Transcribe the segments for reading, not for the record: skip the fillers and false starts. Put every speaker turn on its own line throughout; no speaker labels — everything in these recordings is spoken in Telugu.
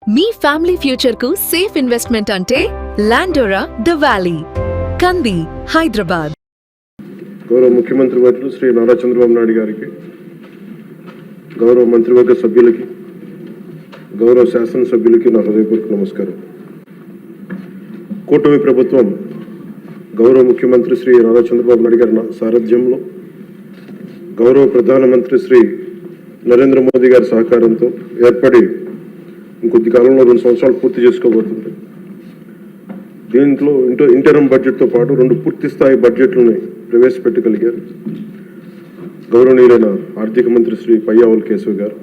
మీ ఫ్యామిలీ ఫ్యూచర్ కు సేఫ్ ఇన్వెస్ట్మెంట్ అంటే లాండోరా ద వ్యాలీ, కంది, హైదరాబాద్.
గౌరవ ముఖ్యమంత్రి వర్యులు శ్రీ నారా చంద్రబాబు నాయుడు గారికి, గౌరవ మంత్రివర్గ సభ్యులకి, గౌరవ శాసనసభ్యులకి నా హృదయపూర్వక నమస్కారం. కూటమి ప్రభుత్వం గౌరవ ముఖ్యమంత్రి శ్రీ నారా చంద్రబాబు నాయుడు గారి సారథ్యంలో, గౌరవ ప్రధానమంత్రి శ్రీ నరేంద్ర మోదీ గారి సహకారంతో ఏర్పడి ఇంకొద్ది కాలంలో 2 సంవత్సరాలు పూర్తి చేసుకోబోతుంది. దీంట్లో ఇంటర్మ్ బడ్జెట్తో పాటు 2 పూర్తి స్థాయి బడ్జెట్లని ప్రవేశపెట్టగలిగారు గౌరవనీయులైన ఆర్థిక మంత్రి శ్రీ పయ్యావుల కేశవ్ గారు.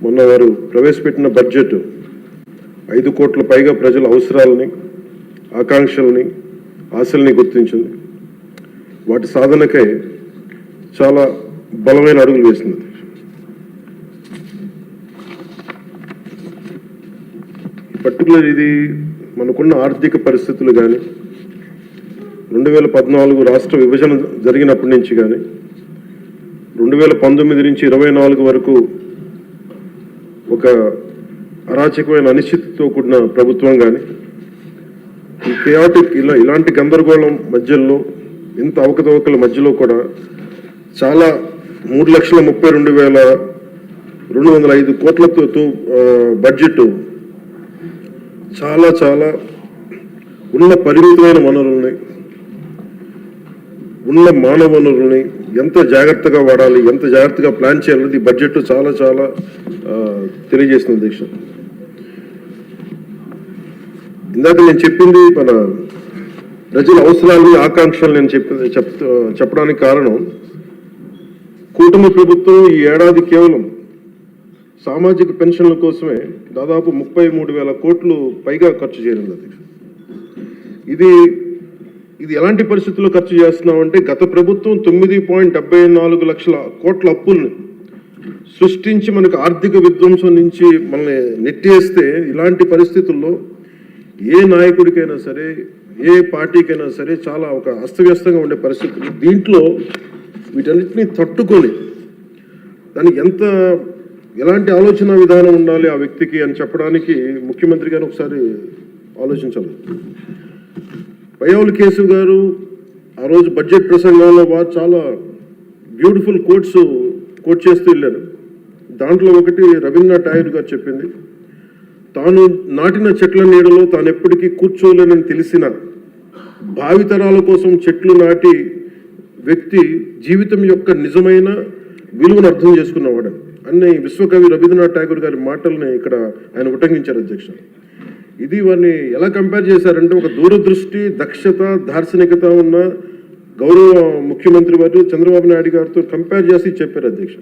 మొన్న వారు ప్రవేశపెట్టిన బడ్జెట్ 5 కోట్ల పైగా ప్రజల అవసరాలని, ఆకాంక్షల్ని, ఆశల్ని గుర్తించింది. వాటి సాధనకై చాలా బలమైన అడుగులు వేసింది. పర్టికులర్ ఇది మనకున్న ఆర్థిక పరిస్థితులు కానీ, 2014 రాష్ట్ర విభజన జరిగినప్పటి నుంచి కానీ, 2019 నుంచి 24 వరకు ఒక అరాచకమైన అనిశ్చితితో కూడిన ప్రభుత్వం కానీ, ఈ కేయాటిక్ ఇలాంటి గందరగోళం మధ్యలో, ఇంత అవకతవకల మధ్యలో కూడా చాలా 3,32,205 కోట్లతో బడ్జెట్ చాలా చాలా ఉన్న పరిమితమైన వనరుల్ని, ఉన్న మానవ వనరుల్ని ఎంత జాగ్రత్తగా వాడాలి, ఎంత జాగ్రత్తగా ప్లాన్ చేయాలనేది బడ్జెట్ చాలా చాలా తెలియజేస్తుంది అధ్యక్ష. ఇందాక నేను చెప్పింది మన ప్రజల అవసరాలు, ఆకాంక్షలు నేను చెప్పడానికి కారణం, కూటమి ప్రభుత్వం ఈ ఏడాది కేవలం సామాజిక పెన్షన్ల కోసమే దాదాపు 33,000 కోట్లు పైగా ఖర్చు చేయనుంది అధ్యక్ష. ఇది ఎలాంటి పరిస్థితుల్లో ఖర్చు చేస్తున్నామంటే, గత ప్రభుత్వం 9.74 లక్షల కోట్ల అప్పుల్ని సృష్టించి మనకు ఆర్థిక విధ్వంసం నుంచి మనల్ని నెట్టేస్తే, ఇలాంటి పరిస్థితుల్లో ఏ నాయకుడికైనా సరే, ఏ పార్టీకైనా సరే చాలా ఒక అస్తవ్యస్తంగా ఉండే పరిస్థితులు. దీంట్లో వీటన్నిటిని తట్టుకొని దానికి ఎలాంటి ఆలోచన విధానం ఉండాలి ఆ వ్యక్తికి అని చెప్పడానికి ముఖ్యమంత్రి గారు ఒకసారి ఆలోచించాలి. పయ్యావుల కేశవ్ గారు ఆ రోజు బడ్జెట్ ప్రసంగంలో వారు చాలా బ్యూటిఫుల్ కోట్ చేస్తూ వెళ్ళారు. దాంట్లో ఒకటి రవీంద్రనాథ్ ఠాగూర్ గారు చెప్పింది, తాను నాటిన చెట్ల నీడలో తాను ఎప్పటికీ కూర్చోలేనని తెలిసిన భావితరాల కోసం చెట్లు నాటి వ్యక్తి జీవితం యొక్క నిజమైన విలువను అర్థం చేసుకున్నవాడు అన్ని విశ్వకవి రవీంద్రనాథ్ ఠాగూర్ గారి మాటల్ని ఇక్కడ ఆయన ఉటంకించారు అధ్యక్ష. ఇది వారిని ఎలా కంపేర్ చేశారంటే, ఒక దూరదృష్టి, దక్షత, దార్శనికత ఉన్న గౌరవ ముఖ్యమంత్రి వారు చంద్రబాబు నాయుడు గారితో కంపేర్ చేసి చెప్పారు అధ్యక్ష.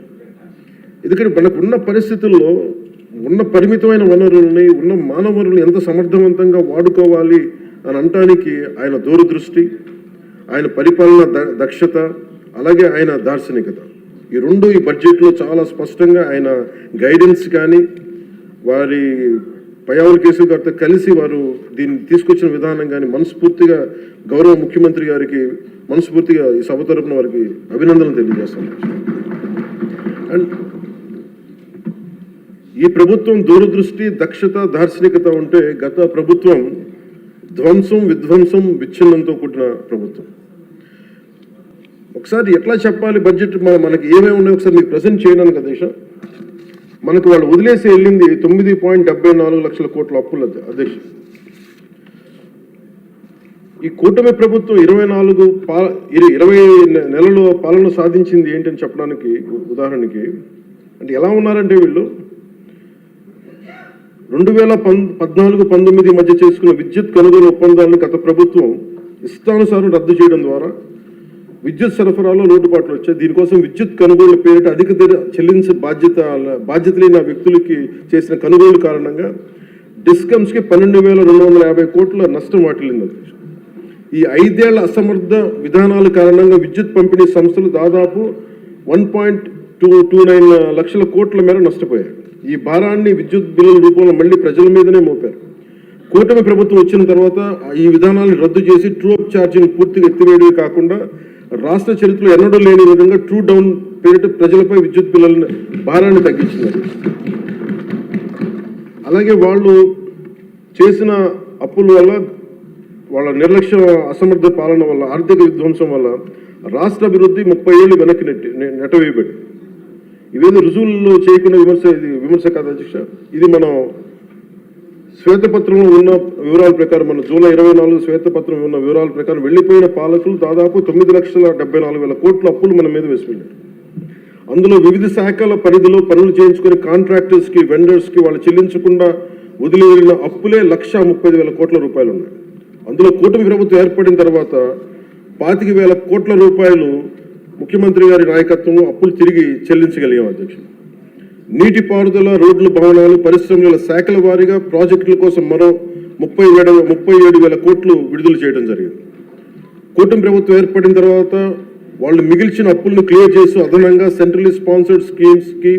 ఎందుకంటే మనకున్న పరిస్థితుల్లో ఉన్న పరిమితమైన వనరుల్ని, ఉన్న మానవ వనరుల్ని ఎంత సమర్థవంతంగా వాడుకోవాలి అని అనటానికి ఆయన దూరదృష్టి, ఆయన పరిపాలన దక్షత, అలాగే ఆయన దార్శనికత, ఈ రెండు ఈ బడ్జెట్లో చాలా స్పష్టంగా ఆయన గైడెన్స్ కానీ, వారి పయ్యావుల కేశవ్ గారితో కలిసి వారు దీన్ని తీసుకొచ్చిన విధానం కానీ మనస్ఫూర్తిగా గౌరవ ముఖ్యమంత్రి గారికి మనస్ఫూర్తిగా ఈ సభ తరపున వారికి అభినందనలు తెలియజేస్తాను. అండ్ ఈ ప్రభుత్వం దూరదృష్టి, దక్షత, దార్శనికత ఉంటే, గత ప్రభుత్వం ధ్వంసం, విధ్వంసం, విచ్ఛిన్నంతో కూడిన ప్రభుత్వం. ఒకసారి ఎట్లా చెప్పాలి బడ్జెట్ మనకి ఏమేమి ఉన్నాయో ఒకసారి మీకు ప్రజెంట్ చేయడానికి అధ్యక్ష. మనకు వాళ్ళు వదిలేసి వెళ్ళింది 9.74 లక్షల కోట్ల అప్పులు అధ్యక్ష. ఈ కూటమి ప్రభుత్వం 20 నెలలు పాలన సాధించింది ఏంటని చెప్పడానికి ఉదాహరణకి, అంటే ఎలా ఉన్నారంటే, వీళ్ళు 2014-19 మధ్య చేసుకున్న విద్యుత్ కొనుగోలు ఒప్పందాలను గత ప్రభుత్వం ఇష్టానుసారం రద్దు చేయడం ద్వారా విద్యుత్ సరఫరాలో లోటుపాట్లు వచ్చాయి. దీనికోసం విద్యుత్ కొనుగోలు పేరిట అధిక ధర చెల్లించే బాధ్యత లేని వ్యక్తులకి చేసిన కొనుగోలు కారణంగా డిస్కమ్స్కి 12,250 కోట్ల నష్టం వాటిల్లింది. ఈ 5 ఏళ్ల అసమర్థ విధానాల కారణంగా విద్యుత్ పంపిణీ సంస్థలు దాదాపు 1.29 లక్షల కోట్ల మేర నష్టపోయాయి. ఈ భారాన్ని విద్యుత్ బిల్లుల రూపంలో మళ్ళీ ప్రజల మీదనే మోపారు. కూటమి ప్రభుత్వం వచ్చిన తర్వాత ఈ విధానాలను రద్దు చేసి ట్రూ అప్ ఛార్జీని పూర్తిగా ఎత్తివేయడమే కాకుండా, రాష్ట్ర చరిత్రలో ఎన్నడూ లేని విధంగా ట్రూ డౌన్ పేరిట ప్రజలపై విద్యుత్ బిల్లుల భారాన్ని తగ్గించినారు. అలాగే వాళ్ళు చేసిన అప్పుల వల్ల, వాళ్ళ నిర్లక్ష్య అసమర్థ పాలన వల్ల, ఆర్థిక విధ్వంసం వల్ల రాష్ట్ర అభివృద్ధి 30 ఏళ్ళు వెనక్కి నెట్టవేయబడి, ఇవేదో రుజువుల్లో చేయకుండా విమర్శ కాదు అధ్యక్ష. ఇది మనం శ్వేతపత్రంలో ఉన్న వివరాల ప్రకారం, మన జూలై 24 శ్వేతపత్రం ఉన్న వివరాల ప్రకారం వెళ్ళిపోయిన పాలకులు దాదాపు 9,74,000 కోట్ల అప్పులు మన మీద వేసిపోయారు. అందులో వివిధ శాఖల పరిధిలో పనులు చేయించుకుని కాంట్రాక్టర్స్కి, వెండర్స్కి వాళ్ళు చెల్లించకుండా వదిలి వెళ్ళిన అప్పులే 1,35,000 కోట్ల రూపాయలు ఉన్నాయి. అందులో కూటమి ప్రభుత్వం ఏర్పడిన తర్వాత 25,000 కోట్ల రూపాయలు ముఖ్యమంత్రి గారి నాయకత్వంలో అప్పులు తిరిగి చెల్లించగలిగాం అధ్యక్షుడు. నీటిపారుదల, రోడ్లు, భవనాలు, పరిశ్రమల శాఖల వారీగా ప్రాజెక్టుల కోసం మరో 37,000 కోట్లు విడుదల చేయడం జరిగింది. కూటమి ప్రభుత్వం ఏర్పడిన తర్వాత వాళ్ళు మిగిల్చిన అప్పులను క్లియర్ చేస్తూ అదనంగా సెంట్రల్లీ స్పాన్సర్డ్ స్కీమ్స్కి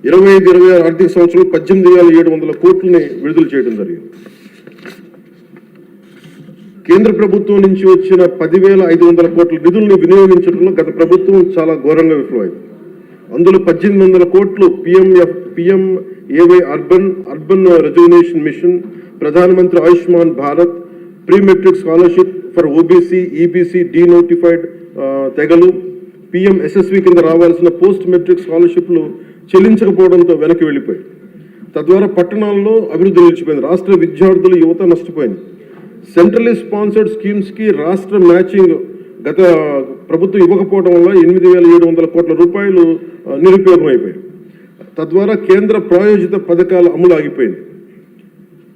25-26 ఆర్థిక సంవత్సరం 18,700 కోట్లని విడుదల చేయడం జరిగింది. కేంద్ర ప్రభుత్వం నుంచి వచ్చిన 10,500 కోట్ల నిధులను వినియోగించడంలో గత ప్రభుత్వం చాలా ఘోరంగా విఫలమైంది. అందులో 1,800 కోట్లు PMAY అర్బన్ రెజ్యువనేషన్ మిషన్, ప్రధానమంత్రి Ayushman Bharat, pre matric scholarship for OBC, EBC, denotified తెగలు, PMSSV కింద రావాల్సిన పోస్ట్ మెట్రిక్ స్కాలర్షిప్లు చెల్లించకపోవడంతో వెనక్కి వెళ్ళిపోయాయి. తద్వారా పట్టణాల్లో అభివృద్ధి నిలిచిపోయింది. రాష్ట్ర విద్యార్థులు, యువత నష్టపోయింది. సెంట్రల్లీ స్పాన్సర్డ్ స్కీమ్స్కి రాష్ట్ర మ్యాచింగ్ గత ప్రభుత్వం ఇవ్వకపోవడం వల్ల 8,700 కోట్ల రూపాయలు నిరుపయోగం అయిపోయాయి. తద్వారా కేంద్ర ప్రాయోజిత పథకాల అమలు ఆగిపోయింది.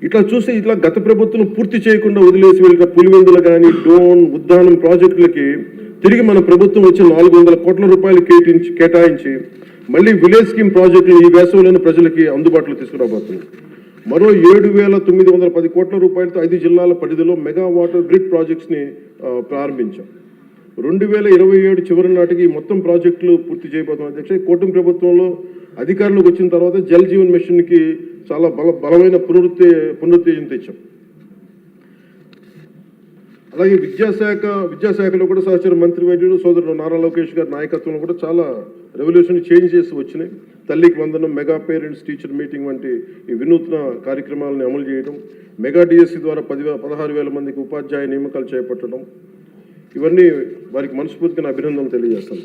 ఇట్లా గత ప్రభుత్వం పూర్తి చేయకుండా వదిలేసి వెళ్ళిన పులివెందులు కానీ, డోన్, ఉద్దానం ప్రాజెక్టులకి తిరిగి మన ప్రభుత్వం వచ్చి 400 కోట్ల రూపాయలు కేటాయించి మళ్ళీ విలేజ్ స్కీమ్ ప్రాజెక్టులు ఈ వేసవిలోని ప్రజలకి అందుబాటులో తీసుకురాబోతుంది. మరో 7,910 కోట్ల రూపాయలతో 5 జిల్లాల పరిధిలో మెగా వాటర్ గ్రిడ్ ప్రాజెక్ట్స్ని ప్రారంభించాం. 2027 చివరి నాటికి మొత్తం ప్రాజెక్టులు పూర్తి చేయబోతున్నాం అధ్యక్ష. కూటమి ప్రభుత్వంలో అధికారంలోకి వచ్చిన తర్వాత జల్ జీవన్ మిషన్కి చాలా బలమైన పునరుత్తేజం తెచ్చాం. అలాగే విద్యాశాఖలో కూడా సహచర మంత్రి వైద్యుడు సోదరుడు నారా లోకేష్ గారి నాయకత్వంలో కూడా చాలా రెవల్యూషన్ చేంజ్ చేసి వచ్చినాయి. తల్లికి వందనం, మెగా పేరెంట్స్ టీచర్ మీటింగ్ వంటి ఈ వినూత్న కార్యక్రమాలను అమలు చేయడం, మెగా DSC ద్వారా 16,000 మందికి ఉపాధ్యాయ నియామకాలు చేపట్టడం, ఇవన్నీ వారికి మనస్ఫూర్తిగా అభినందనలు తెలియజేస్తాను.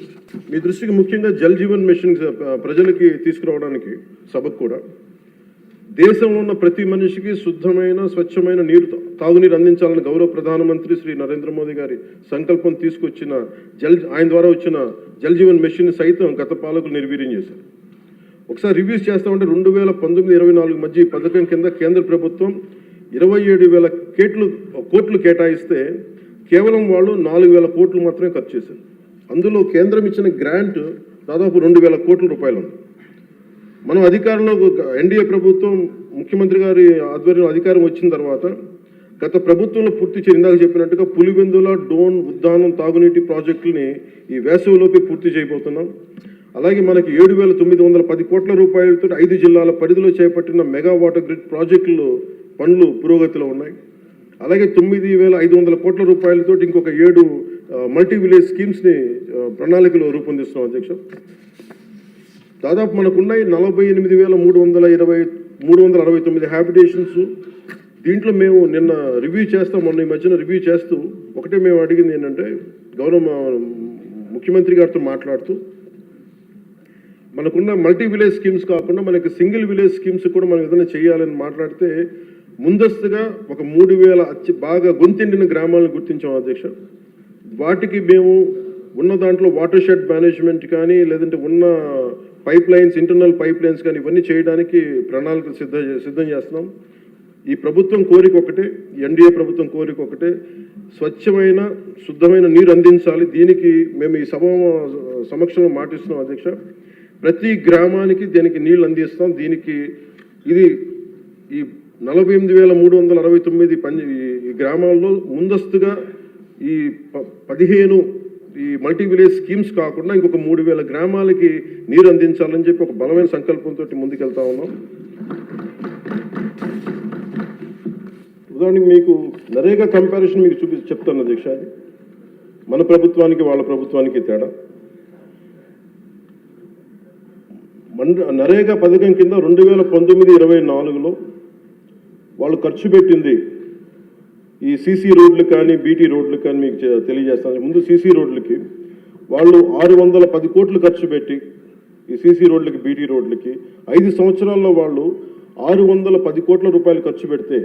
మీ దృష్టికి ముఖ్యంగా జల్ జీవన్ మిషన్ ప్రజలకి తీసుకురావడానికి సభకు కూడా దేశంలో ఉన్న ప్రతి మనిషికి శుద్ధమైన, స్వచ్ఛమైన తాగునీరు అందించాలని గౌరవ ప్రధానమంత్రి శ్రీ నరేంద్ర మోదీ గారి సంకల్పం తీసుకొచ్చిన ఆయన ద్వారా వచ్చిన జల్ జీవన్ మిషన్ సైతం గత పాలకులు నిర్వీర్యం చేశారు. ఒకసారి రివ్యూస్ చేస్తామంటే 2019-24 మధ్య ఈ పథకం కింద కేంద్ర ప్రభుత్వం 27,000 కోట్లు కేటాయిస్తే కేవలం వాళ్ళు 4,000 కోట్లు మాత్రమే ఖర్చు చేశారు. అందులో కేంద్రం ఇచ్చిన గ్రాంట్ దాదాపు 2,000 కోట్ల రూపాయలు ఉంది. మనం అధికారంలో NDA ప్రభుత్వం ముఖ్యమంత్రి గారి ఆధ్వర్యంలో అధికారం వచ్చిన తర్వాత గత ప్రభుత్వంలో ఇందాక చెప్పినట్టుగా పులివెందుల, డోన్, ఉద్దానం తాగునీటి ప్రాజెక్టులని ఈ వేసవిలోపే పూర్తి చేయబోతున్నాం. అలాగే మనకి 7,910 కోట్ల రూపాయలతో 5 జిల్లాల పరిధిలో చేపట్టిన మెగా వాటర్ గ్రిడ్ ప్రాజెక్టులు పనులు పురోగతిలో ఉన్నాయి. అలాగే 9,500 కోట్ల రూపాయలతో ఇంకొక 7 మల్టీ విలేజ్ స్కీమ్స్ని ప్రణాళికలో రూపొందిస్తున్నాం అధ్యక్ష. దాదాపు మనకున్నాయి 48,369 హ్యాబిటేషన్స్. దీంట్లో మేము నిన్న రివ్యూ చేస్తాం, మొన్న ఈ మధ్యన రివ్యూ చేస్తూ ఒకటే మేము అడిగింది ఏంటంటే, గౌరవ ముఖ్యమంత్రి గారితో మాట్లాడుతూ మనకున్న మల్టీ విలేజ్ స్కీమ్స్ కాకుండా మనకి సింగిల్ విలేజ్ స్కీమ్స్ కూడా మనం ఏదైనా చేయాలని మాట్లాడితే ముందస్తుగా ఒక 3,000 బాగా గొంతెండిన గ్రామాలను గుర్తించాం అధ్యక్ష. వాటికి మేము ఉన్న దాంట్లో వాటర్ షెడ్ మేనేజ్మెంట్ కానీ, లేదంటే ఉన్న pipe lines, internal pipe lines కానీ ఇవన్నీ చేయడానికి ప్రణాళికలు సిద్ధం చేస్తున్నాం. ఈ ప్రభుత్వం కోరిక ఒకటే, NDA ప్రభుత్వం కోరిక ఒకటే, స్వచ్ఛమైన శుద్ధమైన నీరు అందించాలి. దీనికి మేము ఈ సభ సమక్షంలో మాటిస్తున్నాం అధ్యక్ష. ప్రతి గ్రామానికి దీనికి నీళ్ళు అందిస్తాం. దీనికి ఇది ఈ 48,369 ఈ గ్రామాల్లో ముందస్తుగా ఈ 15 ఈ మల్టీ విలేజ్ స్కీమ్స్ కాకుండా ఇంకొక 3,000 గ్రామాలకి నీరు అందించాలని చెప్పి ఒక బలమైన సంకల్పంతో ముందుకెళ్తా ఉన్నాం. ఉదాహరణకి మీకు నరేగా కంపారిజన్ మీకు చెప్తాను అధ్యక్ష. మన ప్రభుత్వానికి వాళ్ళ ప్రభుత్వానికి తేడా. నరేగా పథకం కింద 2019-24లో వాళ్ళు ఖర్చు పెట్టింది ఈ సీసీ రోడ్లు కానీ బీటీ రోడ్లు కానీ మీకు తెలియజేస్తాను. ముందు సీసీ రోడ్లకి వాళ్ళు 610 కోట్లు ఖర్చు పెట్టి ఈ సీసీ రోడ్లకి బీటీ రోడ్లకి 5 సంవత్సరాల్లో వాళ్ళు 610 కోట్ల రూపాయలు ఖర్చు పెడితే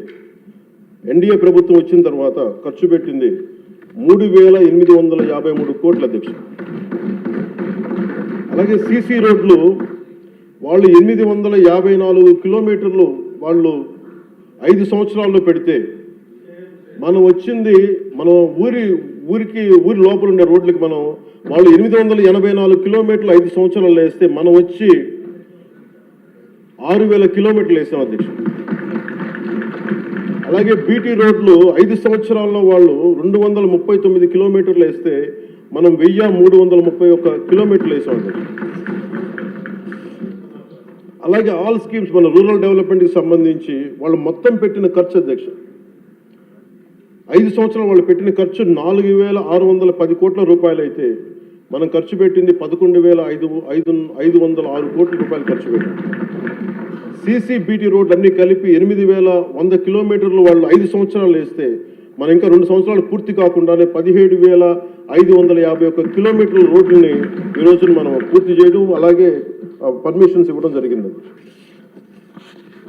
ఎన్డీఏ ప్రభుత్వం వచ్చిన తర్వాత ఖర్చు పెట్టింది 3,853 కోట్ల అధ్యక్ష. అలాగే సీసీ రోడ్లు వాళ్ళు 854 కిలోమీటర్లు వాళ్ళు 5 సంవత్సరాల్లో పెడితే మనం వచ్చింది మనం ఊరి లోపల ఉండే రోడ్లకి వాళ్ళు 884 కిలోమీటర్లు 5 సంవత్సరాలు వేస్తే మనం వచ్చి 6,000 కిలోమీటర్లు వేసాం అధ్యక్ష. అలాగే బీటీ రోడ్లు 5 సంవత్సరాల్లో వాళ్ళు 239 కిలోమీటర్లు వేస్తే మనం 1,331 కిలోమీటర్లు వేసాం అధ్యక్ష. అలాగే ఆల్ స్కీమ్స్ మన రూరల్ డెవలప్మెంట్కి సంబంధించి వాళ్ళు మొత్తం పెట్టిన ఖర్చు అధ్యక్ష 5 సంవత్సరాలు వాళ్ళు పెట్టిన ఖర్చు 4,610 కోట్ల రూపాయలు అయితే మనం ఖర్చు పెట్టింది 11,506 కోట్ల రూపాయలు ఖర్చు పెట్టాం. సీసీ బీటీ రోడ్లు అన్నీ కలిపి 8,100 కిలోమీటర్లు వాళ్ళు 5 సంవత్సరాలు వేస్తే మనం ఇంకా 2 సంవత్సరాలు పూర్తి కాకుండానే 17,551 కిలోమీటర్ల రోడ్లని ఈ రోజున మనం పూర్తి చేయడం అలాగే పర్మిషన్స్ ఇవ్వడం జరిగింది.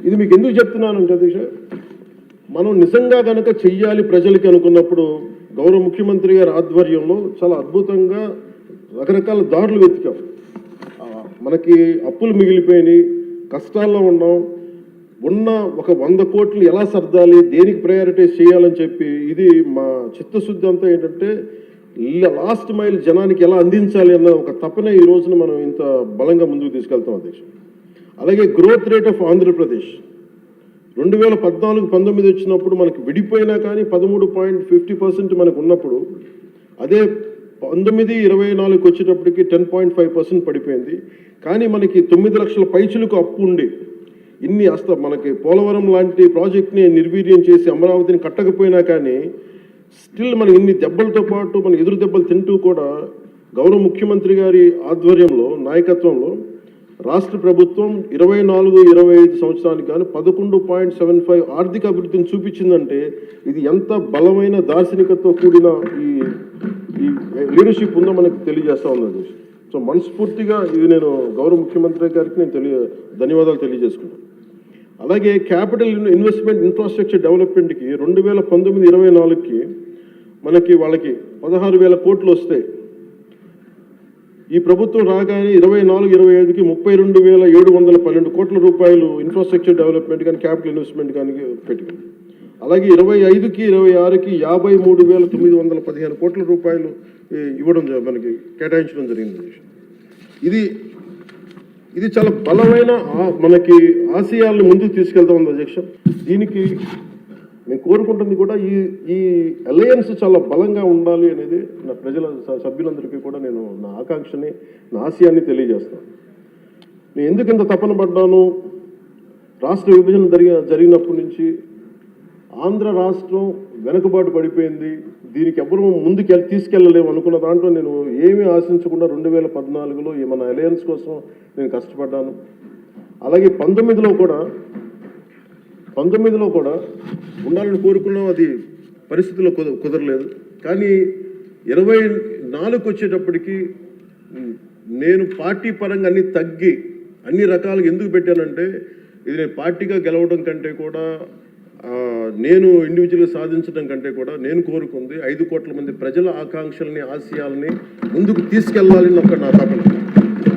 ఇది మీకు ఎందుకు చెప్తున్నానంటే అధ్యక్ష, మనం నిజంగా కనుక చెయ్యాలి ప్రజలకి అనుకున్నప్పుడు గౌరవ ముఖ్యమంత్రి గారి ఆధ్వర్యంలో చాలా అద్భుతంగా రకరకాల దారులు వెతికాం. మనకి అప్పులు మిగిలిపోయినాయి, కష్టాల్లో ఉన్నాం, ఉన్న ఒక 100 కోట్లు ఎలా సర్దాలి, దేనికి ప్రయారిటైజ్ చేయాలని చెప్పి ఇది మా చిత్తశుద్ధి అంతా ఏంటంటే లాస్ట్ మైల్ జనానికి ఎలా అందించాలి అన్న ఒక తపన ఈ రోజున మనం ఇంత బలంగా ముందుకు తీసుకెళ్తాం అధ్యక్ష. అలాగే గ్రోత్ రేట్ ఆఫ్ ఆంధ్రప్రదేశ్ 2014-19 వచ్చినప్పుడు మనకి విడిపోయినా కానీ 13.50% మనకు ఉన్నప్పుడు అదే 19-24 వచ్చేటప్పటికి 10.5% పడిపోయింది. కానీ మనకి 9 లక్షల పైచులకు అప్పు ఉండి ఇన్ని మనకి పోలవరం లాంటి ప్రాజెక్ట్ని నిర్వీర్యం చేసి అమరావతిని కట్టకపోయినా కానీ స్టిల్ మన ఇన్ని దెబ్బలతో పాటు మన ఎదురు దెబ్బలు తింటూ కూడా గౌరవ ముఖ్యమంత్రి గారి ఆధ్వర్యంలో నాయకత్వంలో రాష్ట్ర ప్రభుత్వం 24-25 సంవత్సరానికి కానీ 11.75 ఆర్థిక అభివృద్ధిని చూపించిందంటే ఇది ఎంత బలమైన దార్శనికతతో కూడిన ఈ లీడర్షిప్ ఉందో మనకు తెలియజేస్తా ఉన్నది. సో మనస్ఫూర్తిగా ఇది నేను గౌరవ ముఖ్యమంత్రి గారికి నేను ధన్యవాదాలు తెలియజేసుకున్నాను. అలాగే క్యాపిటల్ ఇన్వెస్ట్మెంట్ ఇన్ఫ్రాస్ట్రక్చర్ డెవలప్మెంట్కి 2019-24కి మనకి వాళ్ళకి 16,000 కోట్లు వస్తాయి. ఈ ప్రభుత్వం రాగానే 24-25కి 32,712 కోట్ల రూపాయలు ఇన్ఫ్రాస్ట్రక్చర్ డెవలప్మెంట్ కానీ క్యాపిటల్ ఇన్వెస్ట్మెంట్ కానీ పెట్టుకుంది. అలాగే 25-26కి 53,915 కోట్ల రూపాయలు ఇవ్వడం మనకి కేటాయించడం జరిగింది. ఇది చాలా బలమైన మనకి ఆశయాలను ముందుకు తీసుకెళ్తా ఉంది అధ్యక్ష. దీనికి నేను కోరుకుంటుంది కూడా ఈ అలయన్స్ చాలా బలంగా ఉండాలి అనేది నా ప్రజల సభ్యులందరికీ కూడా నేను నా ఆకాంక్షని నా ఆశయాన్ని తెలియజేస్తాను. నేను ఎందుకు ఇంత తపన పడ్డాను, రాష్ట్ర విభజన జరిగినప్పటి నుంచి ఆంధ్ర రాష్ట్రం వెనుకబాటు పడిపోయింది, దీనికి ఎవరు ముందుకు తీసుకెళ్ళలేము అనుకున్న దాంట్లో నేను ఏమీ ఆశించకుండా 2014లో మన అలయన్స్ కోసం నేను కష్టపడ్డాను. అలాగే 19లో కూడా ఉండాలని కోరుకున్నాం, అది పరిస్థితుల్లో కుదరలేదు. కానీ 24కి వచ్చేటప్పటికి నేను పార్టీ పరంగా అన్ని తగ్గి అన్ని రకాలుగా ఎందుకు పెట్టానంటే ఇది నేను పార్టీగా గెలవడం కంటే కూడా నేను ఇండివిజువల్గా సాధించడం కంటే కూడా నేను కోరుకుంది 5 కోట్ల మంది ప్రజల ఆకాంక్షల్ని ఆశయాల్ని ముందుకు తీసుకెళ్లాలని ఒక నా తపన.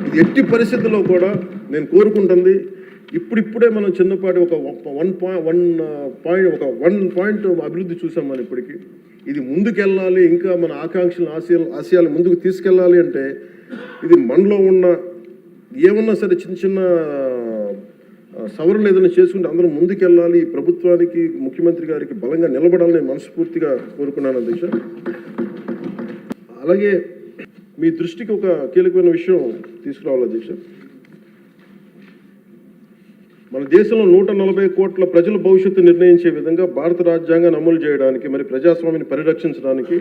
ఇది ఎట్టి పరిస్థితుల్లో కూడా నేను కోరుకుంటుంది. ఇప్పుడిప్పుడే మనం చిన్నపాటి ఒక 1 పాయింట్ అభివృద్ధి చూసాం మనం ఇప్పటికీ. ఇది ముందుకెళ్ళాలి, ఇంకా మన ఆకాంక్షలు ఆశయాలు ముందుకు తీసుకెళ్ళాలి అంటే ఇది మనలో ఉన్న ఏమన్నా సరే చిన్న సవరణలు ఏదైనా చేసుకుంటే అందరం ముందుకెళ్ళాలి, ఈ ప్రభుత్వానికి ముఖ్యమంత్రి గారికి బలంగా నిలబడాలని మనస్ఫూర్తిగా కోరుకున్నాను అధ్యక్ష. అలాగే మీ దృష్టికి ఒక కీలకమైన విషయం తీసుకురావాలి అధ్యక్ష. మన దేశంలో 140 కోట్ల ప్రజల భవిష్యత్తు నిర్ణయించే విధంగా భారత రాజ్యాంగాన్ని అమలు చేయడానికి మరి ప్రజాస్వామ్యాన్ని పరిరక్షించడానికి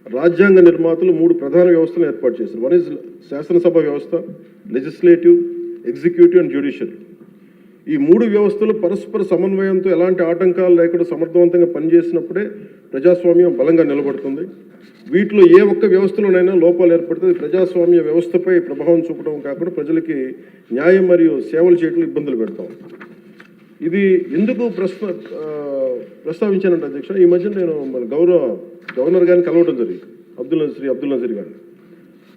రాజ్యాంగ నిర్మాతలు 3 ప్రధాన వ్యవస్థలను ఏర్పాటు చేశారు. వన్ ఇస్ శాసనసభ వ్యవస్థ, లెజిస్లేటివ్, ఎగ్జిక్యూటివ్ అండ్ జ్యుడిషియల్. ఈ 3 వ్యవస్థలు పరస్పర సమన్వయంతో ఎలాంటి ఆటంకాలు లేకుండా సమర్థవంతంగా పనిచేసినప్పుడే ప్రజాస్వామ్యం బలంగా నిలబడుతుంది. వీటిలో ఏ ఒక్క వ్యవస్థలోనైనా లోపాలు ఏర్పడితే ప్రజాస్వామ్య వ్యవస్థపై ప్రభావం చూపడం కాకుండా ప్రజలకి న్యాయం మరియు సేవలు చేయడం ఇబ్బందులు పెడతాం. ఇది ఎందుకు ప్రస్తావించానంటే అధ్యక్ష, ఈ మధ్య నేను మన గవర్నర్ గారిని కలవడం జరిగింది, అబ్దుల్ నజీర్ గారిని.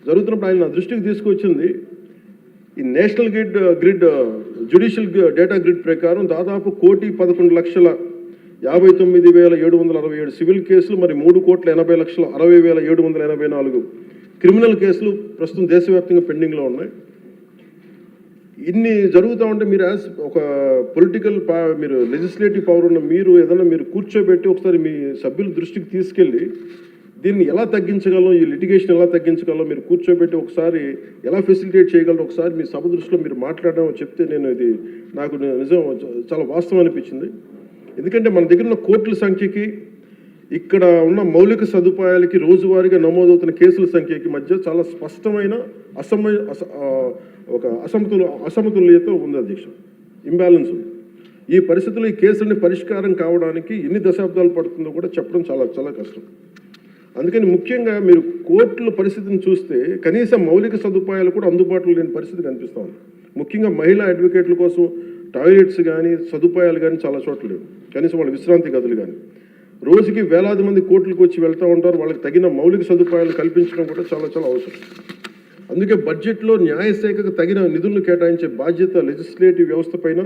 జరుగుతున్నప్పుడు ఆయన నా దృష్టికి తీసుకొచ్చింది, ఈ national grid judicial data grid ప్రకారం దాదాపు 1,11,59,767 సివిల్ కేసులు, మరి 3,80,60,784 క్రిమినల్ కేసులు ప్రస్తుతం దేశవ్యాప్తంగా పెండింగ్లో ఉన్నాయి. ఇన్ని జరుగుతూ ఉంటే మీరు యాజ్ ఒక మీరు లెజిస్లేటివ్ పవర్ ఉన్న మీరు ఏదైనా మీరు కూర్చోబెట్టి ఒకసారి మీ సభ్యుల దృష్టికి తీసుకెళ్ళి దీన్ని ఎలా తగ్గించగలం, ఈ లిటిగేషన్ ఎలా తగ్గించగలం మీరు కూర్చోబెట్టి ఒకసారి ఎలా ఫెసిలిటేట్ చేయగలరు ఒకసారి మీ సభ దృష్టిలో మీరు మాట్లాడడం చెప్తే నాకు నిజం చాలా వాస్తవం అనిపించింది. ఎందుకంటే మన దగ్గర ఉన్న కోర్టుల సంఖ్యకి ఇక్కడ ఉన్న మౌలిక సదుపాయాలకి రోజువారీగా నమోదవుతున్న కేసుల సంఖ్యకి మధ్య చాలా స్పష్టమైన అసమతుల్యత ఉంది అధ్యక్ష, ఇంబ్యాలెన్స్ ఉంది. ఈ పరిస్థితుల్లో ఈ కేసులని పరిష్కారం కావడానికి ఎన్ని దశాబ్దాలు పడుతుందో కూడా చెప్పడం చాలా చాలా కష్టం. అందుకని ముఖ్యంగా మీరు కోర్టుల పరిస్థితిని చూస్తే కనీసం మౌలిక సదుపాయాలు కూడా అందుబాటులో లేని పరిస్థితి కనిపిస్తూ ఉంది. ముఖ్యంగా మహిళా అడ్వకేట్ల కోసం టాయిలెట్స్ కానీ సదుపాయాలు కానీ చాలా చోట్ల లేవు, కనీసం వాళ్ళ విశ్రాంతి గదులు కానీ. రోజుకి వేలాది మంది కోర్టులకు వచ్చి వెళ్తూ ఉంటారు, వాళ్ళకి తగిన మౌలిక సదుపాయాలు కల్పించడం కూడా చాలా చాలా అవసరం. అందుకే బడ్జెట్లో న్యాయశాఖకు తగిన నిధులను కేటాయించే బాధ్యత లెజిస్లేటివ్ వ్యవస్థ పైన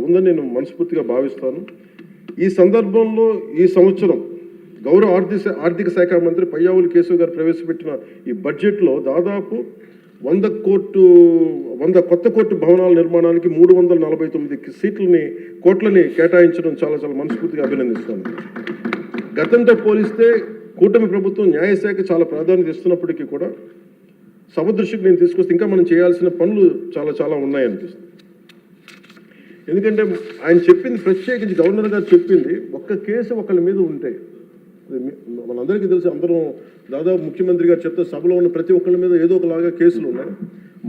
ఉందని నేను మనస్ఫూర్తిగా భావిస్తాను. ఈ సందర్భంలో ఈ సంవత్సరం గౌరవ ఆర్థిక శాఖ మంత్రి పయ్యావుల కేశవ్ గారు ప్రవేశపెట్టిన ఈ బడ్జెట్లో దాదాపు 100 కొత్త కోర్టు భవనాల నిర్మాణానికి 349 కోట్లని కేటాయించడం చాలా చాలా మనస్ఫూర్తిగా అభినందిస్తాను. గతంతో పోలిస్తే కూటమి ప్రభుత్వం న్యాయశాఖ చాలా ప్రాధాన్యత ఇస్తున్నప్పటికీ కూడా సభ దృష్టికి నేను తీసుకొస్తే ఇంకా మనం చేయాల్సిన పనులు చాలా చాలా ఉన్నాయనిపిస్తుంది. ఎందుకంటే ఆయన చెప్పింది, ప్రత్యేకించి గవర్నర్ గారు చెప్పింది, ఒక్క కేసు ఒకళ్ళ మీద ఉంటే మనందరికీ తెలుసు, అందరం దాదాపు ముఖ్యమంత్రి గారు చెప్తే సభలో ఉన్న ప్రతి ఒక్కళ్ళ మీద ఏదో ఒకలాగా కేసులు ఉన్నాయి.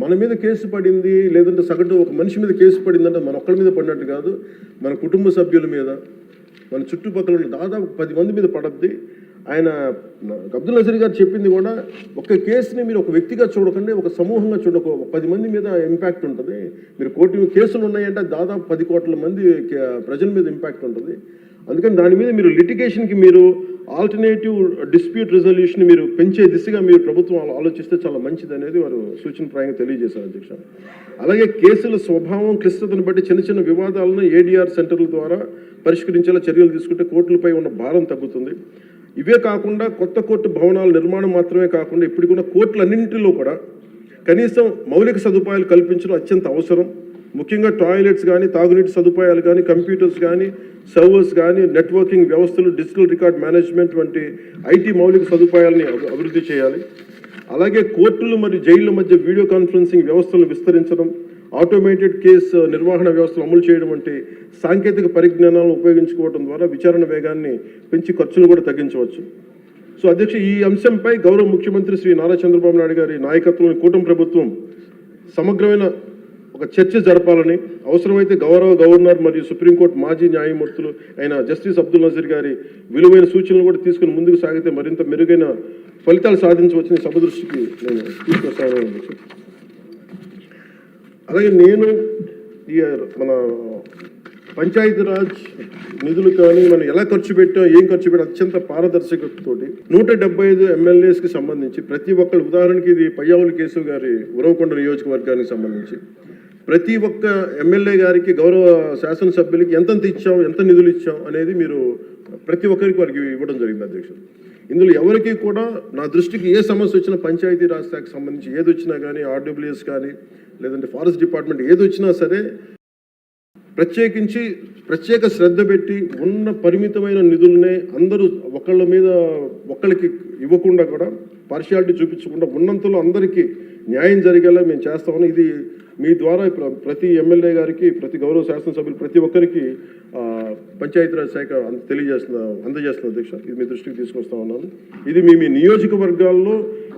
మన మీద కేసు పడింది లేదంటే సగటు ఒక మనిషి మీద కేసు పడిందంటే మన ఒక్కళ్ళ మీద పడినట్టు కాదు, మన కుటుంబ సభ్యుల మీద, మన చుట్టుపక్కల దాదాపు 10 మంది మీద పడద్ది. ఆయన అబ్దుల్ నజీర్ గారు చెప్పింది కూడా, ఒక కేసుని మీరు ఒక వ్యక్తిగా చూడకండి, ఒక సమూహంగా చూడక 10 మంది మీద ఇంపాక్ట్ ఉంటుంది. మీరు కోటి కేసులు ఉన్నాయంటే దాదాపు 10 కోట్ల మంది ప్రజల మీద ఇంపాక్ట్ ఉంటుంది. అందుకని దాని మీద మీరు లిటిగేషన్కి మీరు ఆల్టర్నేటివ్ డిస్ప్యూట్ రిజల్యూషన్ మీరు పెంచే దిశగా మీరు ప్రభుత్వం ఆలోచిస్తే చాలా మంచిది అనేది వారు సూచనప్రాయంగా తెలియజేశారు అధ్యక్ష. అలాగే కేసుల స్వభావం క్లిష్టతను బట్టి చిన్న చిన్న వివాదాలను ఏడీఆర్ సెంటర్ల ద్వారా పరిష్కరించేలా చర్యలు తీసుకుంటే కోర్టులపై ఉన్న భారం తగ్గుతుంది. ఇవే కాకుండా కొత్త కోర్టు భవనాల నిర్మాణం మాత్రమే కాకుండా ఇప్పటికున్న కోర్టులన్నింటిలో కూడా కనీసం మౌలిక సదుపాయాలు కల్పించడం అత్యంత అవసరం. ముఖ్యంగా టాయిలెట్స్ కానీ, తాగునీటి సదుపాయాలు కానీ, కంప్యూటర్స్ కానీ, సర్వర్స్ కానీ, నెట్వర్కింగ్ వ్యవస్థలు, డిజిటల్ రికార్డ్ మేనేజ్మెంట్ వంటి ఐటీ మౌలిక సదుపాయాలని అభివృద్ధి చేయాలి. అలాగే కోర్టులు మరియు జైళ్ల మధ్య వీడియో కాన్ఫరెన్సింగ్ వ్యవస్థలను విస్తరించడం, ఆటోమేటెడ్ కేసు నిర్వహణ వ్యవస్థలు అమలు చేయడం వంటి సాంకేతిక పరిజ్ఞానాలను ఉపయోగించుకోవడం ద్వారా విచారణ వేగాన్ని పెంచి ఖర్చులు కూడా తగ్గించవచ్చు. సో అధ్యక్ష, ఈ అంశంపై గౌరవ ముఖ్యమంత్రి శ్రీ నారా చంద్రబాబు నాయుడు గారి నాయకత్వంలోని కూటమి ప్రభుత్వం సమగ్రమైన ఒక చర్చ జరపాలని, అవసరమైతే గౌరవ గవర్నర్ మరియు సుప్రీంకోర్టు మాజీ న్యాయమూర్తులు అయిన జస్టిస్ అబ్దుల్ నజీర్ గారి విలువైన సూచనలు కూడా తీసుకుని ముందుకు సాగితే మరింత మెరుగైన ఫలితాలు సాధించవచ్చని సభ దృష్టికి నేను తీసుకొస్తాను. అలాగే నేను ఈ మన పంచాయతీరాజ్ నిధులు కానీ మనం ఎలా ఖర్చు పెట్టాం, ఏం ఖర్చు పెట్టాం అత్యంత పారదర్శకతతోటి 175 ఎమ్మెల్యేస్కి సంబంధించి ప్రతి ఒక్కరు, ఉదాహరణకి ఇది పయ్యావుల కేశవ్ గారి ఉరవకొండ నియోజకవర్గానికి సంబంధించి ప్రతి ఒక్క ఎమ్మెల్యే గారికి, గౌరవ శాసనసభ్యులకి ఎంతెంత ఇచ్చాం, ఎంత నిధులు ఇచ్చాం అనేది మీరు ప్రతి ఒక్కరికి వారికి ఇవ్వడం జరిగింది అధ్యక్షుడు. ఇందులో ఎవరికి కూడా నా దృష్టికి ఏ సమస్య వచ్చినా, పంచాయతీరాజ్ శాఖకు సంబంధించి ఏది వచ్చినా కానీ, ఆర్డబ్ల్యూఎస్ కానీ లేదంటే ఫారెస్ట్ డిపార్ట్మెంట్ ఏది వచ్చినా సరే ప్రత్యేక శ్రద్ధ పెట్టి ఉన్న పరిమితమైన నిధులనే అందరూ ఒకళ్ళకి ఇవ్వకుండా కూడా పార్షియాలిటీ చూపించకుండా ఉన్నంతలో అందరికీ న్యాయం జరిగేలా మేము చేస్తామని, ఇది మీ ద్వారా ప్రతి ఎమ్మెల్యే గారికి, ప్రతి గౌరవ శాసనసభ్యులు ప్రతి ఒక్కరికి పంచాయతీరాజ్ శాఖ అందజేస్తున్న అధ్యక్ష. ఇది మీ దృష్టికి తీసుకొస్తా ఉన్నాను. ఇది మీ నియోజకవర్గాల్లో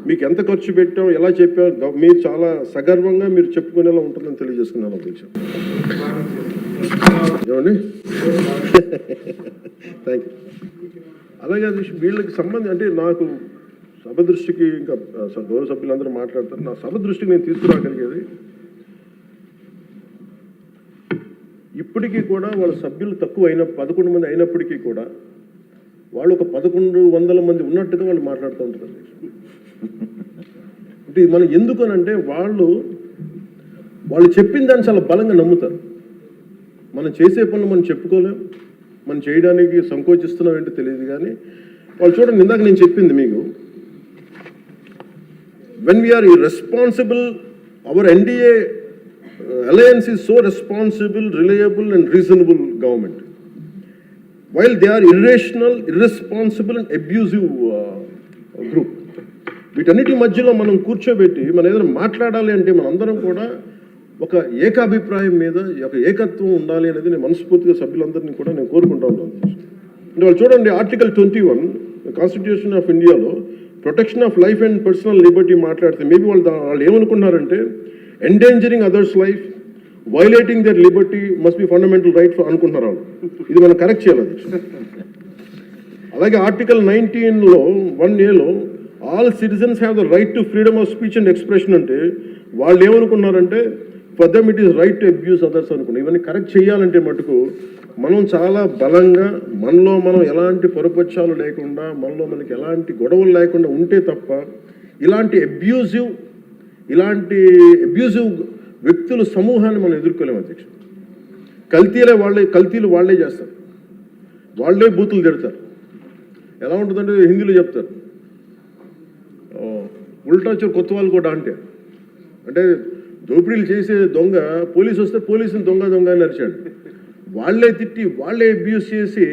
మీకు ఎంత ఖర్చు పెట్టాం, ఎలా చెప్పాం, మీరు చాలా సగర్వంగా మీరు చెప్పుకునేలా ఉంటుందని తెలియజేసుకున్నాను అధ్యక్ష. ఏమండి థ్యాంక్ యూ. అలాగే అధ్యక్ష, వీళ్ళకి సంబంధం అంటే నాకు సభ దృష్టికి, ఇంకా గౌరవ సభ్యులందరూ మాట్లాడతారు, నా సభ దృష్టికి నేను తీసుకురాగలిగేది, ఇప్పటికీ కూడా వాళ్ళ సభ్యులు తక్కువ 11 మంది అయినప్పటికీ కూడా వాళ్ళు ఒక 1100 మంది ఉన్నట్టుగా వాళ్ళు మాట్లాడుతూ ఉంటారు. అంటే మనం ఎందుకనంటే వాళ్ళు చెప్పిన దాన్ని చాలా బలంగా నమ్ముతారు. మనం చేసే పనులు మనం చెప్పుకోలేం, మనం చేయడానికి సంకోచిస్తున్నాం ఏంటో తెలియదు. కానీ వాళ్ళు చూడండి, ఇందాక నేను చెప్పింది మీకు, when we are irresponsible, our NDA alliance is so responsible, reliable and reasonable government, while they are irrational, irresponsible and abusive group. వీటన్నిటి మధ్యలో మనం కూర్చోబెట్టి మనం ఏదైనా మాట్లాడాలి అంటే మనందరం కూడా ఒక ఏకాభిప్రాయం మీద ఒక ఏకత్వం ఉండాలి అనేది నేను మనస్ఫూర్తిగా సభ్యులందరినీ కూడా నేను కోరుకుంటా ఉన్నాను. అంటే వాళ్ళు చూడండి, ఆర్టికల్ 21 కాన్స్టిట్యూషన్ ఆఫ్ ఇండియాలో protection of life and personal liberty మాట్లాడితే మేబీ వాళ్ళు ఏమనుకున్నారంటే endangering others life, violating their liberty must be fundamental right అనుకుంటున్నారు వాళ్ళు. ఇది మనం కరెక్ట్ చేయాలి. అలాగే ఆర్టికల్ 19లో 1A all citizens have the right to freedom of speech and expression అంటే వాళ్ళు ఏమనుకున్నారంటే for them it is right to abuse others అనుకున్నారు. ఇవన్నీ కరెక్ట్ చేయాలంటే మటుకు మనం చాలా బలంగా మనలో మనం ఎలాంటి పొరపక్షాలు లేకుండా, మనలో మనకి ఎలాంటి గొడవలు లేకుండా ఉంటే తప్ప ఇలాంటి అబ్యూజివ్ వ్యక్తుల సమూహాన్ని మనం ఎదుర్కోలేము అధ్యక్ష. కల్తీలు వాళ్ళే చేస్తారు, వాళ్ళే బూతులు తిడతారు. ఎలా ఉంటుందంటే హిందీలో చెప్తారు, ఉల్టా చోరు కొత్త వాళ్ళు కూడా అంటే దోపిడీలు చేసే దొంగ పోలీసు వస్తే పోలీసుని దొంగ అని నరిచాడు. వాళ్ళే తిట్టి వాళ్ళే అబ్యూస్ చేసి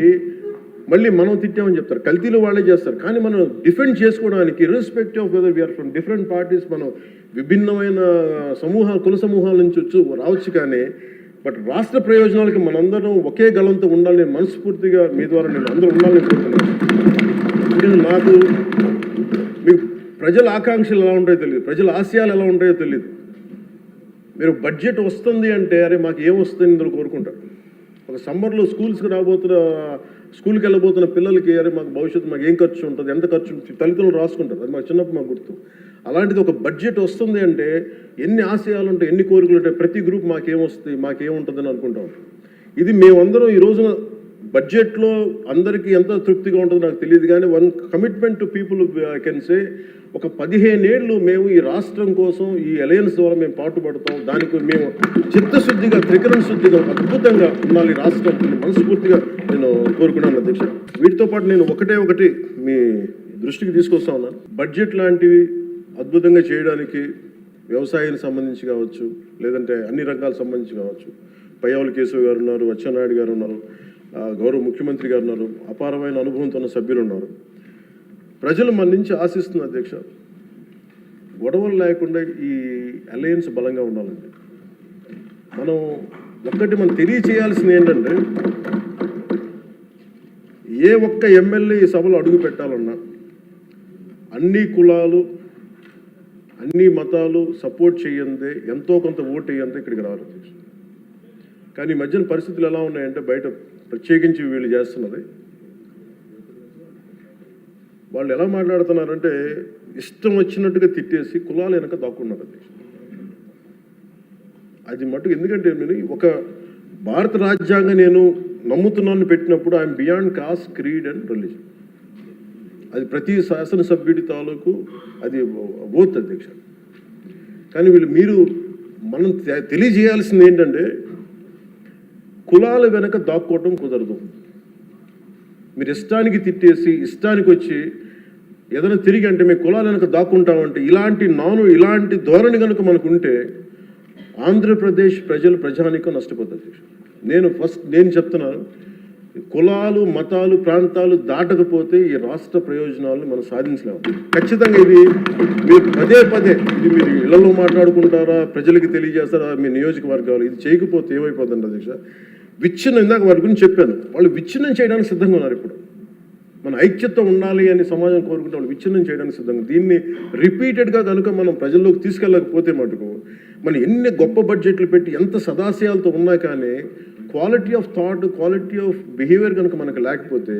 మళ్ళీ మనం తిట్టామని చెప్తారు. కల్తీలు వాళ్ళే చేస్తారు. కానీ మనం డిఫెండ్ చేసుకోవడానికి irrespective of whether we are from different parties, మనం విభిన్నమైన కుల సమూహాల నుంచి రావచ్చు. కానీ బట్ రాష్ట్ర ప్రయోజనాలకి మనందరం ఒకే గలంతో ఉండాలని మనస్ఫూర్తిగా మీ ద్వారా నేను అందరూ ఉండాలని కోరుతున్నాను. నాకు మీకు ప్రజల ఆకాంక్షలు ఎలా ఉంటాయో తెలియదు, ప్రజల ఆశయాలు ఎలా ఉంటాయో తెలియదు. మీరు బడ్జెట్ వస్తుంది అంటే అరే మాకు ఏం వస్తుంది ఇందులో కోరుకుంటారు. ఒక సమ్మర్లో స్కూల్కి వెళ్ళబోతున్న పిల్లలకి అరే మాకు భవిష్యత్తు మాకు ఏం ఖర్చు ఉంటుంది, ఎంత ఖర్చు ఉంటుంది, తల్లిదండ్రులు రాసుకుంటారు. అది మాకు చిన్నప్పుడు మాకు గుర్తు. అలాంటిది ఒక బడ్జెట్ వస్తుంది అంటే ఎన్ని ఆశయాలు ఉంటాయి, ఎన్ని కోరికలు ఉంటాయి, ప్రతి గ్రూప్ మాకేమొస్తుంది, మాకేముంటుందని అనుకుంటాం. ఇది మేమందరం ఈ రోజున బడ్జెట్లో అందరికీ ఎంత తృప్తిగా ఉంటుందో నాకు తెలియదు. కానీ one commitment to people I can say, ఒక 15 ఏళ్ళు మేము ఈ రాష్ట్రం కోసం ఈ అలయన్స్ ద్వారా మేము పాటుపడతాం. దానికి మేము చిత్తశుద్ధిగా, త్రికరణ శుద్ధిగా, అద్భుతంగా ఉండాలి రాష్ట్రం మనస్ఫూర్తిగా నేను కోరుకున్నాను అధ్యక్ష. వీటితో పాటు నేను ఒకటి మీ దృష్టికి తీసుకొస్తా ఉన్నాను. బడ్జెట్ లాంటివి అద్భుతంగా చేయడానికి వ్యవసాయానికి సంబంధించి కావచ్చు, లేదంటే అన్ని రంగాలకు సంబంధించి కావచ్చు, పయ్యావుల కేశవ్ గారు ఉన్నారు, అచ్చెన్నాయుడు గారు ఉన్నారు, గౌరవ ముఖ్యమంత్రి గారు ఉన్నారు, అపారమైన అనుభవంతో ఉన్న సభ్యులు ఉన్నారు. ప్రజలు మన నుంచి ఆశిస్తున్న అధ్యక్ష, గొడవలు లేకుండా ఈ అలయన్స్ బలంగా ఉండాలండి. మనం తెలియచేయాల్సింది ఏంటంటే, ఏ ఒక్క ఎమ్మెల్యే ఈ సభలో అడుగు పెట్టాలన్నా అన్ని కులాలు, అన్ని మతాలు సపోర్ట్ చేయందే, ఎంతో కొంత ఓటు వేయందే ఇక్కడికి రావాలి అధ్యక్ష. కానీ ఈ మధ్యన పరిస్థితులు ఎలా ఉన్నాయంటే, బయట ప్రత్యేకించి వీళ్ళు చేస్తున్నది, వాళ్ళు ఎలా మాట్లాడుతున్నారంటే ఇష్టం వచ్చినట్టుగా తిట్టేసి కులాలు వెనక దాక్కున్నారు అధ్యక్ష. అది మటుకు ఎందుకంటే నేను ఒక భారత రాజ్యాంగం నేను నమ్ముతున్నాను పెట్టినప్పుడు I'm beyond cost, creed and religion. అది ప్రతి శాసనసభ్యుడి తాలూకు అది ఓత్ అధ్యక్ష. కానీ మీరు మనం తెలియజేయాల్సింది ఏంటంటే, కులాల వెనక దాక్కోవటం కుదరదు. మీరు ఇష్టానికి తిట్టేసి ఇష్టానికి వచ్చి ఏదైనా తిరిగి అంటే మేము కులాల వెనక దాక్కుంటామంటే ఇలాంటి ధోరణి కనుక మనకు ఉంటే ఆంధ్రప్రదేశ్ ప్రజానికం నష్టపోతుంది. నేను చెప్తున్నాను, కులాలు, మతాలు, ప్రాంతాలు దాటకపోతే ఈ రాష్ట్ర ప్రయోజనాలను మనం సాధించలేము. ఖచ్చితంగా ఇది మీరు పదే ఇది మీరు ఇళ్లలో మాట్లాడుకుంటారా, ప్రజలకి తెలియజేస్తారా, మీ నియోజకవర్గాలు ఇది చేయకపోతే ఏమైపోతుంది అధ్యక్ష, విచ్ఛిన్నం, ఇందాక వారి గురించి చెప్పాను, వాళ్ళు విచ్ఛిన్నం చేయడానికి సిద్ధంగా ఉన్నారు. ఇప్పుడు మన ఐక్యత ఉండాలి అని సమాజం కోరుకుంటే వాళ్ళు విచ్ఛిన్నం చేయడానికి సిద్ధంగా. దీన్ని రిపీటెడ్గా కనుక మనం ప్రజల్లోకి తీసుకెళ్ళకపోతే మటుకు మనం ఎన్ని గొప్ప బడ్జెట్లు పెట్టి ఎంత సదాశయాలతో ఉన్నా కానీ quality of thought, quality of behaviour కనుక మనకు లేకపోతే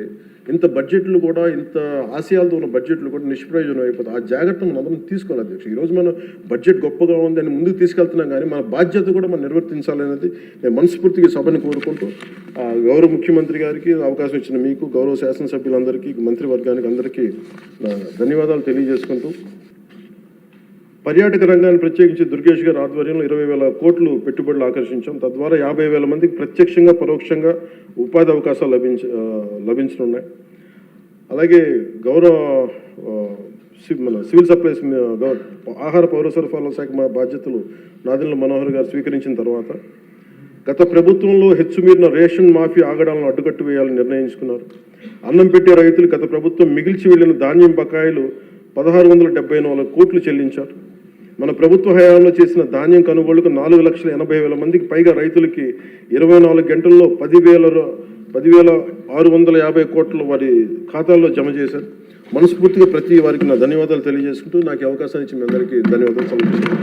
ఇంత బడ్జెట్లు కూడా, ఇంత ఆశయాలతో ఉన్న బడ్జెట్లు కూడా నిష్ప్రయోజనం అయిపోతాయి. ఆ జాగ్రత్త మనం అందరం తీసుకోవాలి అధ్యక్ష. ఈరోజు మనం బడ్జెట్ గొప్పగా ఉంది అని ముందుకు తీసుకెళ్తున్నాం, కానీ మన బాధ్యత కూడా మనం నిర్వర్తించాలనేది నేను మనస్ఫూర్తిగా సభని కోరుకుంటూ గౌరవ ముఖ్యమంత్రి గారికి అవకాశం ఇచ్చిన మీకు, గౌరవ శాసనసభ్యులందరికీ, మంత్రివర్గానికి అందరికీ ధన్యవాదాలు తెలియజేసుకుంటూ, పర్యాటక రంగాన్ని ప్రత్యేకించి దుర్గేష్ గారి ఆధ్వర్యంలో 20,000 కోట్లు పెట్టుబడులు ఆకర్షించాం. తద్వారా 50,000 మందికి ప్రత్యక్షంగా పరోక్షంగా ఉపాధి అవకాశాలు లభించనున్నాయి. అలాగే గౌరవ మన సివిల్ సప్లైస్ ఆహార పౌర సరఫరాల శాఖ బాధ్యతలు నాదెండ్ల మనోహర్ గారు స్వీకరించిన తర్వాత గత ప్రభుత్వంలో హెచ్చుమీరిన రేషన్ మాఫీ ఆగడాలను అడ్డుకట్టు వేయాలని నిర్ణయించుకున్నారు. అన్నం పెట్టే రైతులు గత ప్రభుత్వం మిగిల్చి వెళ్లిన ధాన్యం బకాయిలు 1,674 కోట్లు చెల్లించారు. మన ప్రభుత్వ హయాంలో చేసిన ధాన్యం కొనుగోలుకు 4,80,000 మందికి పైగా రైతులకి 24 గంటల్లో 10,650 కోట్లు వారి ఖాతాల్లో జమ చేశారు. మనస్ఫూర్తిగా ప్రతి వారికి నా ధన్యవాదాలు తెలియజేసుకుంటూ నాకు అవకాశాన్ని ఇచ్చి మీ అందరికీ ధన్యవాదాలు సమర్పిస్తున్నాను.